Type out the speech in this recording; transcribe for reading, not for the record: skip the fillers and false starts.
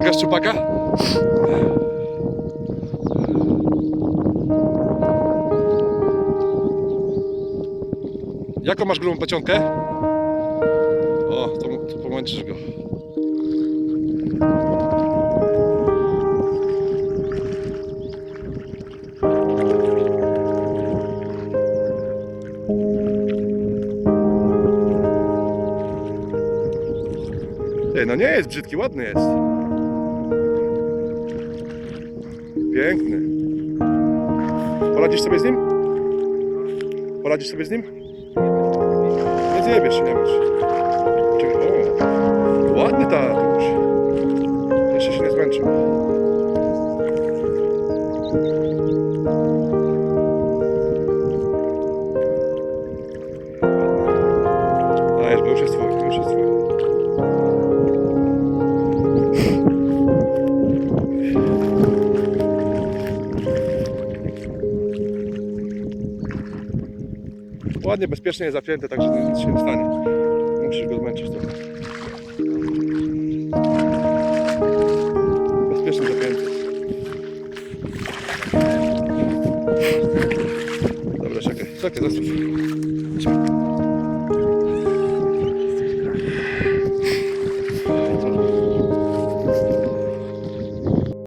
Pokaż szczupaka. Jaką masz grubą plecionkę? O, to pomęczysz go. Ej, no nie jest brzydki, ładny jest. Piękny. Poradzisz sobie z nim? Poradzisz sobie z nim? Nie zjebiesz się, nie masz. O, ładny tatuś. Jeszcze się nie zmęczył. Dajesz, bo już jest twój, już jest twój. Ładnie, bezpiecznie jest zapięte, także nic się nie stanie. Musisz go zmęczyć trochę. Bezpiecznie zapięty. Dobra, czekaj, zostaw.